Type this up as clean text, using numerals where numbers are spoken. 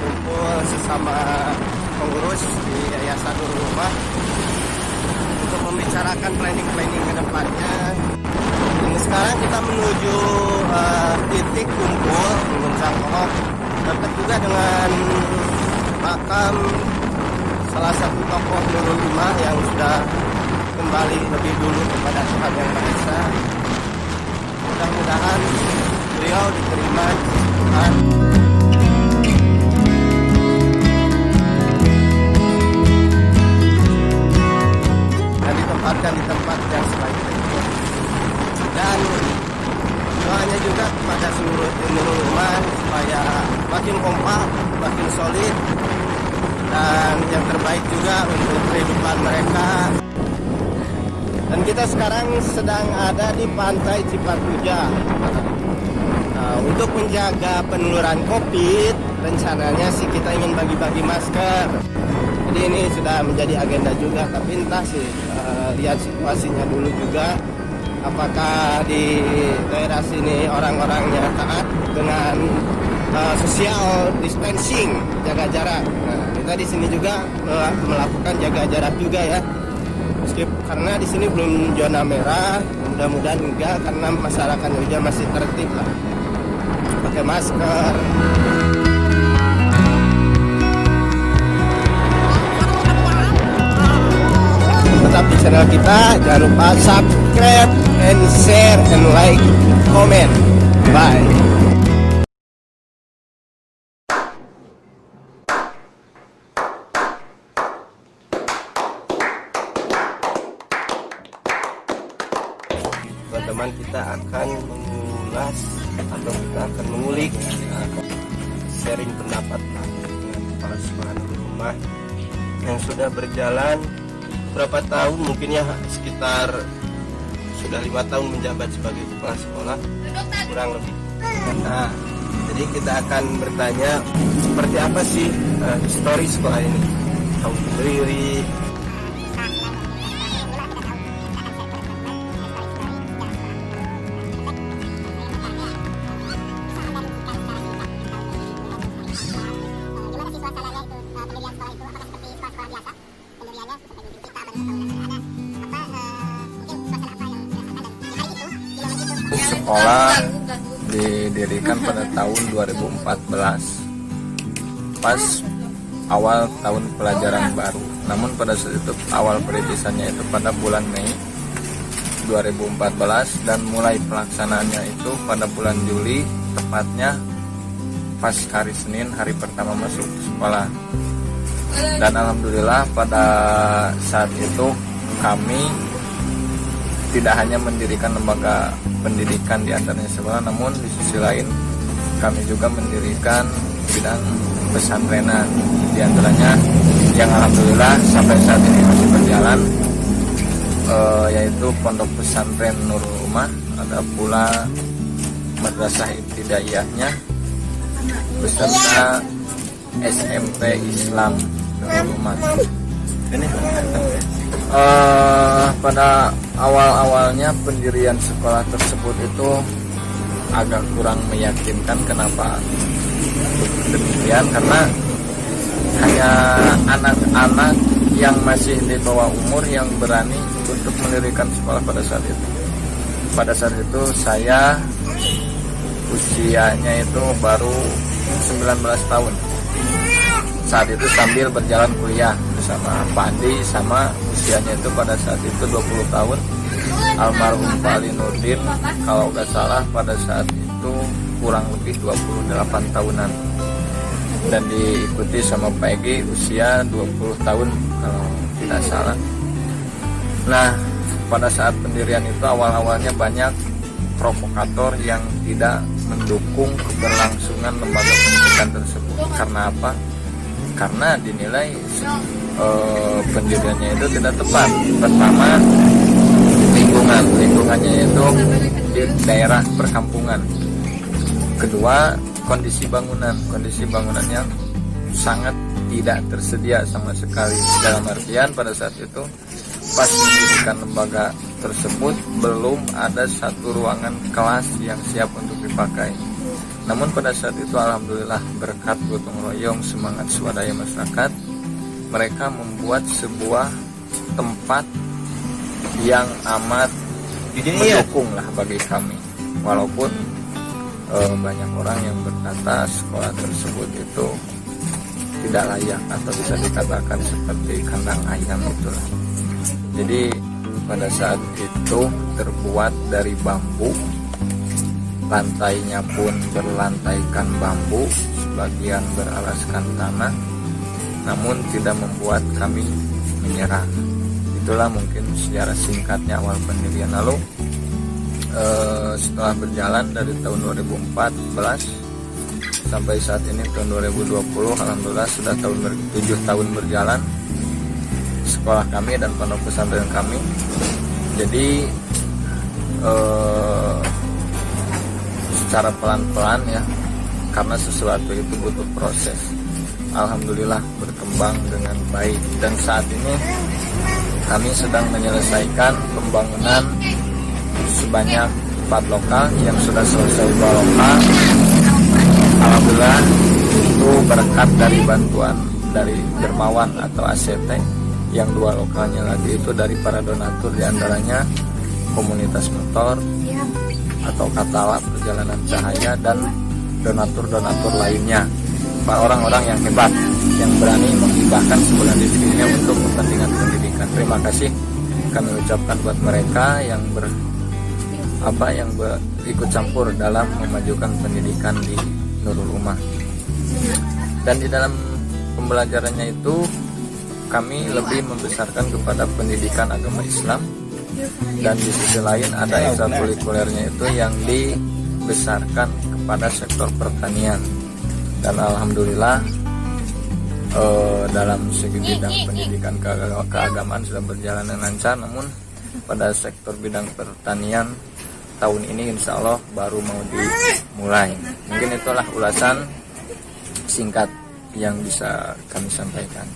kumpul sesama pengurus di Yayasan Nurul Ummah untuk membicarakan planning ke depannya. Ini sekarang kita menuju titik kumpul Gunung Sangkoh, dekat juga dengan makam salah satu tokoh Nurul Ummah yang sudah kembali lebih dulu kepada Tuhan Yang Maha Esa. Mudah-mudahan beliau diterima Tuhan dan ditempatkan di tempat yang sebaik-baiknya. Dan doanya juga kepada seluruh Nurul Ummah supaya makin kompak, makin solid, dan yang terbaik juga untuk kehidupan mereka. Dan kita sekarang sedang ada di Pantai Cipatuja. Nah, untuk menjaga penularan COVID, rencananya sih kita ingin bagi-bagi masker. Jadi ini sudah menjadi agenda juga, tapi entah sih lihat situasinya dulu juga. Apakah di daerah sini orang-orangnya taat dengan social distancing, jaga jarak. Nah, kita di sini juga melakukan jaga jarak juga ya. Karena di sini belum zona merah, mudah-mudahan enggak, karena masyarakatnya juga masih tertib lah, pakai masker. Tetap di channel kita, jangan lupa subscribe and share and like, comment. Bye. Teman-teman, kita akan mengulas atau kita akan mengulik sharing pendapat dengan kepala sekolah Nurul Ummah yang sudah berjalan berapa tahun, mungkin ya sekitar sudah 5 tahun menjabat sebagai kepala sekolah kurang lebih. Nah, jadi kita akan bertanya seperti apa sih histori sekolah ini, tahun berdiri, sekolah didirikan pada tahun 2014 pas awal tahun pelajaran baru. Namun pada saat itu awal perintisannya itu pada bulan Mei 2014 dan mulai pelaksanaannya itu pada bulan Juli, tepatnya pas hari Senin, hari pertama masuk sekolah. Dan alhamdulillah pada saat itu kami tidak hanya mendirikan lembaga pendidikan di antaranya sekolah, namun di sisi lain kami juga mendirikan bidang pesantrenan, di antaranya yang alhamdulillah sampai saat ini masih berjalan, yaitu Pondok Pesantren Nurul Ummah, ada pula Madrasah Ibtidaiyahnya beserta SMP Islam Nurul Ummah. Ini pada awal-awalnya pendirian sekolah tersebut itu agak kurang meyakinkan. Kenapa demikian? Karena hanya anak-anak yang masih di bawah umur yang berani untuk mendirikan sekolah pada saat itu. Pada saat itu saya usianya itu baru 19 tahun. Saat itu sambil berjalan kuliah bersama Pak Andi, sama usianya itu pada saat itu 20 tahun. Almarhum Pak Ali Nurdin kalau nggak salah pada saat itu kurang lebih 28 tahunan. Dan diikuti sama Pak Egi usia 20 tahun kalau tidak salah. Nah, pada saat pendirian itu awal-awalnya banyak provokator yang tidak mendukung keberlangsungan lembaga pendidikan tersebut. Karena apa? Karena dinilai pendiriannya itu tidak tepat. Pertama, lingkungannya itu di daerah perkampungan. Kedua, kondisi bangunan yang sangat tidak tersedia sama sekali. Dalam artian pada saat itu pas mendirikan lembaga tersebut belum ada satu ruangan kelas yang siap untuk dipakai. Namun pada saat itu alhamdulillah berkat gotong royong, semangat swadaya masyarakat, mereka membuat sebuah tempat yang amat mendukung lah bagi kami. Walaupun banyak orang yang berkata sekolah tersebut itu tidak layak atau bisa dikatakan seperti kandang ayam itulah. Jadi pada saat itu terbuat dari bambu, lantainya pun berlantaikan bambu, sebagian beralaskan tanah, namun tidak membuat kami menyerah. Itulah mungkin secara singkatnya awal pendirian. Lalu setelah berjalan dari tahun 2014 sampai saat ini tahun 2020, alhamdulillah sudah 7 tahun berjalan sekolah kami dan pondok pesantren kami. Jadi secara pelan-pelan ya, karena sesuatu itu butuh proses, alhamdulillah berkembang dengan baik. Dan saat ini kami sedang menyelesaikan pembangunan sebanyak 4 lokal, yang sudah selesai 2 lokal. Alhamdulillah itu berkat dari bantuan dari Dermawan atau ACT. Yang 2 lokalnya lagi itu dari para donatur, diantaranya komunitas motor atau Katawa Perjalanan Cahaya dan donatur-donatur lainnya, orang-orang yang hebat yang berani menghibahkan sebulan rezekinya untuk kepentingan pendidikan. Terima kasih kami ucapkan buat mereka yang ikut campur dalam memajukan pendidikan di Nurul Ummah. Dan di dalam pembelajarannya itu kami lebih membesarkan kepada pendidikan agama Islam, dan di sisi lain ada ekstrakurikulernya itu yang dibesarkan kepada sektor pertanian. Dan alhamdulillah dalam segi bidang pendidikan keagamaan sudah berjalan dengan lancar. Namun pada sektor bidang pertanian tahun ini insya Allah baru mau dimulai. Mungkin itulah ulasan singkat yang bisa kami sampaikan.